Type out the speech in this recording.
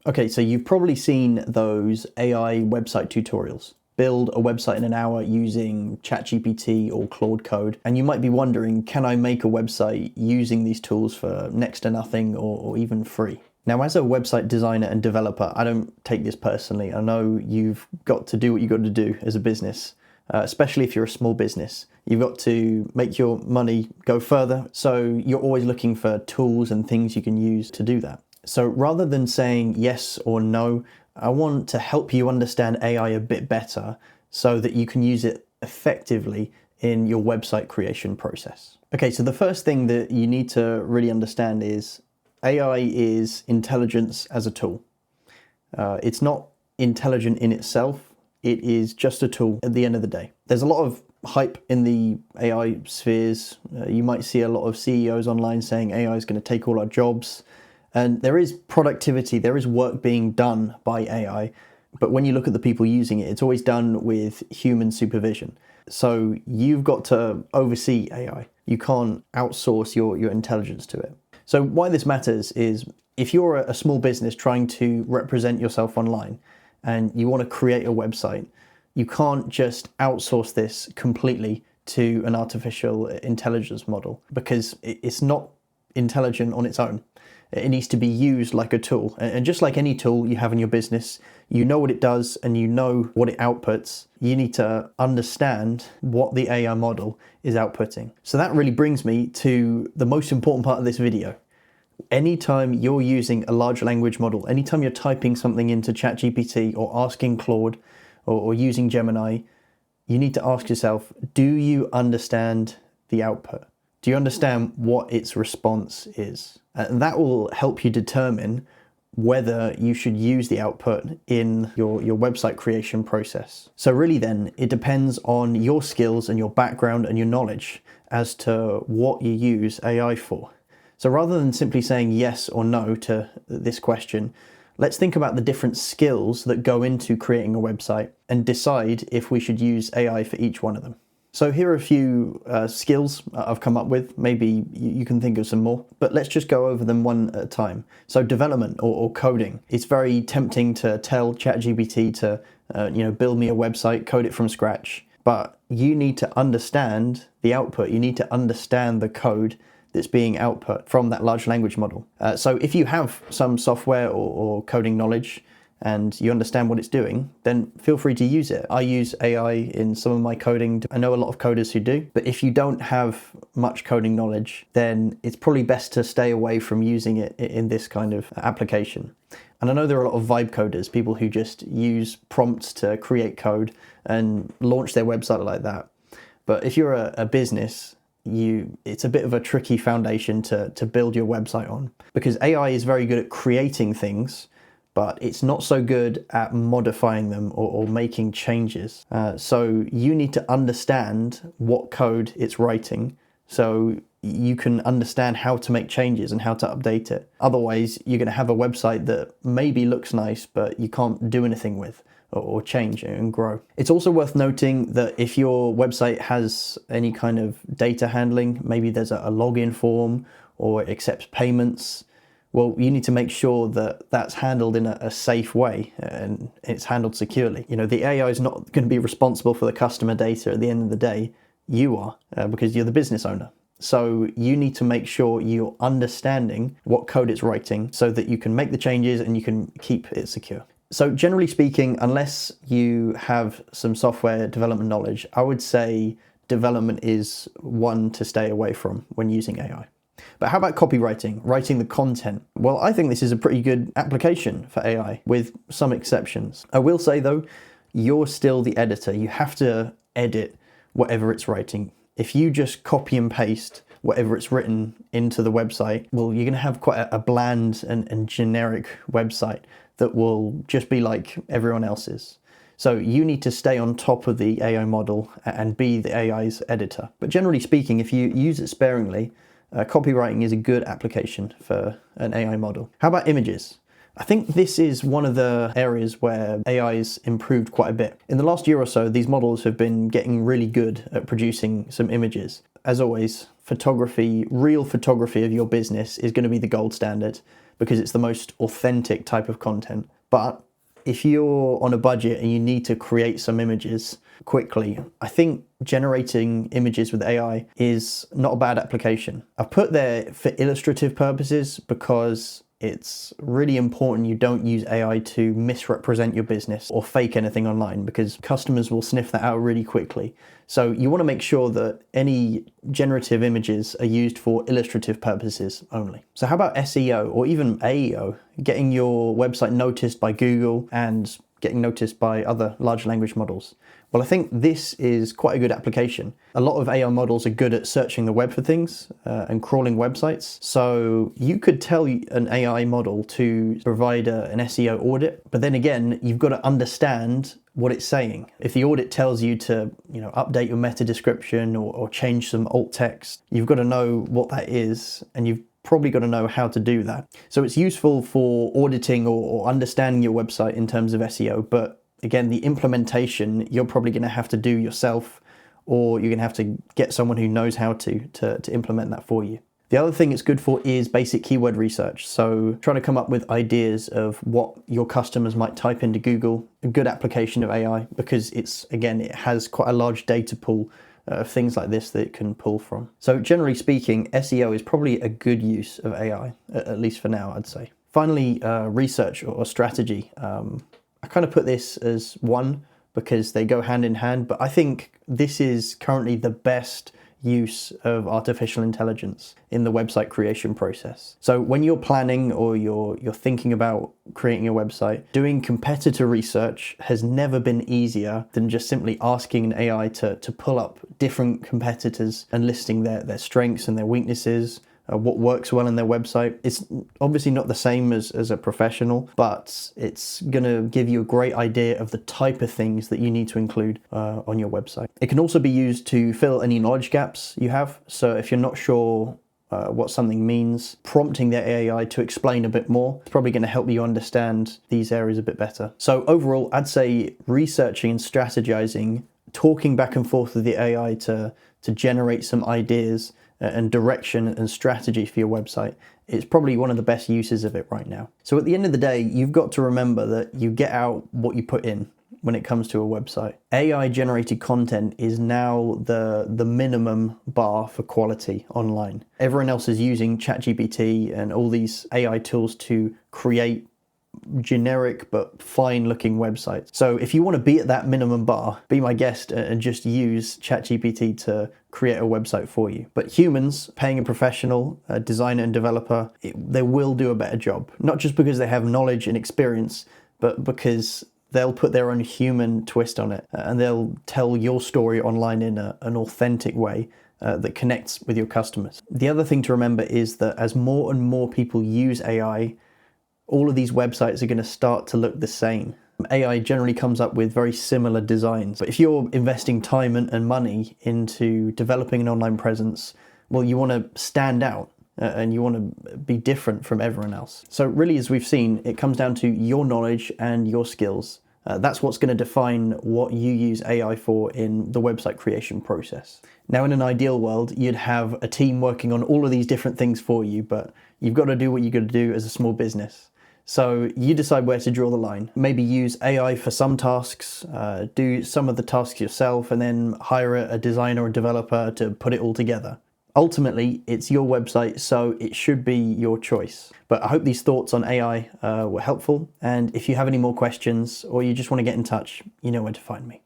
Okay, so you've probably seen those AI website tutorials. Build a website in an hour using ChatGPT or Claude Code. And you might be wondering, can I make a website using these tools for next to nothing or even free? Now, as a website designer and developer, I don't take this personally. I know you've got to do what you've got to do as a business, especially if you're a small business. You've got to make your money go further, so you're always looking for tools and things you can use to do that. So rather than saying yes or no, I want to help you understand AI a bit better so that you can use it effectively in your website creation process. Okay, so the first thing that you need to really understand is AI is intelligence as a tool. It's not intelligent in itself, it is just a tool at the end of the day. There's a lot of hype in the AI spheres. You might see a lot of CEOs online saying AI is going to take all our jobs. And there is productivity, there is work being done by AI, but when you look at the people using it, it's always done with human supervision. So you've got to oversee AI. You can't outsource your intelligence to it. So why this matters is if you're a small business trying to represent yourself online and you want to create a website, you can't just outsource this completely to an artificial intelligence model because it's not intelligent on its own. It needs to be used like a tool. And just like any tool you have in your business, you know what it does and you know what it outputs. You need to understand what the AI model is outputting. So that really brings me to the most important part of this video. Anytime you're using a large language model, anytime you're typing something into ChatGPT or asking Claude or using Gemini, you need to ask yourself, do you understand the output? Do you understand what its response is? And that will help you determine whether you should use the output in your website creation process. So really then, it depends on your skills and your background and your knowledge as to what you use AI for. So rather than simply saying yes or no to this question, let's think about the different skills that go into creating a website and decide if we should use AI for each one of them. So here are a few skills I've come up with. Maybe you can think of some more, but let's just go over them one at a time. So development or coding. It's very tempting to tell ChatGPT to build me a website, code it from scratch, but you need to understand the output. You need to understand the code that's being output from that large language model. So if you have some software or coding knowledge, and you understand what it's doing, then feel free to use it. I use AI in some of my coding. I know a lot of coders who do, but if you don't have much coding knowledge, then it's probably best to stay away from using it in this kind of application. And I know there are a lot of vibe coders, people who just use prompts to create code and launch their website like that. But if you're a business, it's a bit of a tricky foundation to build your website on, because AI is very good at creating things, but it's not so good at modifying them or making changes. So you need to understand what code it's writing so you can understand how to make changes and how to update it. Otherwise, you're going to have a website that maybe looks nice, but you can't do anything with or change and grow. It's also worth noting that if your website has any kind of data handling, maybe there's a login form or it accepts payments, well, you need to make sure that that's handled in a safe way and it's handled securely. The AI is not going to be responsible for the customer data at the end of the day. You are, because you're the business owner. So you need to make sure you're understanding what code it's writing so that you can make the changes and you can keep it secure. So generally speaking, unless you have some software development knowledge, I would say development is one to stay away from when using AI. But how about copywriting, writing the content? Well, I think this is a pretty good application for AI, with some exceptions. I will say though, you're still the editor. You have to edit whatever it's writing. If you just copy and paste whatever it's written into the website, well, you're going to have quite a bland and generic website that will just be like everyone else's. So you need to stay on top of the AI model and be the AI's editor. But generally speaking, if you use it sparingly, copywriting is a good application for an AI model. How about images? I think this is one of the areas where AI's improved quite a bit. In the last year or so, these models have been getting really good at producing some images. As always, photography, real photography of your business is going to be the gold standard. because it's the most authentic type of content. But if you're on a budget and you need to create some images quickly, I think generating images with AI is not a bad application. I've put there for illustrative purposes because it's really important you don't use AI to misrepresent your business or fake anything online, because customers will sniff that out really quickly. So you want to make sure that any generative images are used for illustrative purposes only. So how about SEO or even AEO, getting your website noticed by Google and getting noticed by other large language models? Well, I think this is quite a good application. A lot of AI models are good at searching the web for things and crawling websites. So you could tell an AI model to provide an SEO audit, but then again, you've got to understand what it's saying. If the audit tells you to, update your meta description or change some alt text, you've got to know what that is, and you've probably got to know how to do that. So it's useful for auditing or understanding your website in terms of SEO, but again, the implementation you're probably going to have to do yourself, or you're going to have to get someone who knows how to implement that for you. The other thing it's good for is basic keyword research. So trying to come up with ideas of what your customers might type into Google, a good application of AI, because it has quite a large data pool of things like this that it can pull from. So generally speaking, SEO is probably a good use of AI, at least for now, I'd say. Finally, research or strategy. I kind of put this as one because they go hand in hand, but I think this is currently the best use of artificial intelligence in the website creation process. So when you're planning or you're thinking about creating a website, doing competitor research has never been easier than just simply asking an AI to pull up different competitors and listing their strengths and their weaknesses, what works well in their website. It's obviously not the same as a professional, but it's going to give you a great idea of the type of things that you need to include on your website. It can also be used to fill any knowledge gaps you have. So if you're not sure what something means, prompting the AI to explain a bit more is probably going to help you understand these areas a bit better. So overall, I'd say researching and strategizing, talking back and forth with the AI to generate some ideas and direction and strategy for your website, it's probably one of the best uses of it right now. So at the end of the day, you've got to remember that you get out what you put in when it comes to a website. AI generated content is now the minimum bar for quality online. Everyone else is using ChatGPT and all these AI tools to create generic but fine looking websites. So if you want to be at that minimum bar, be my guest and just use ChatGPT to create a website for you. But humans, paying a professional, a designer and developer, they will do a better job. Not just because they have knowledge and experience, but because they'll put their own human twist on it, and they'll tell your story online in an authentic way that connects with your customers. The other thing to remember is that as more and more people use AI, all of these websites are going to start to look the same. AI generally comes up with very similar designs. But if you're investing time and money into developing an online presence, well, you want to stand out and you want to be different from everyone else. So really, as we've seen, it comes down to your knowledge and your skills. That's what's going to define what you use AI for in the website creation process. Now, in an ideal world, you'd have a team working on all of these different things for you, but you've got to do what you've got to do as a small business. So you decide where to draw the line. Maybe use AI for some tasks, do some of the tasks yourself, and then hire a designer or developer to put it all together. Ultimately, it's your website, so it should be your choice. But I hope these thoughts on AI were helpful. And if you have any more questions or you just want to get in touch, you know where to find me.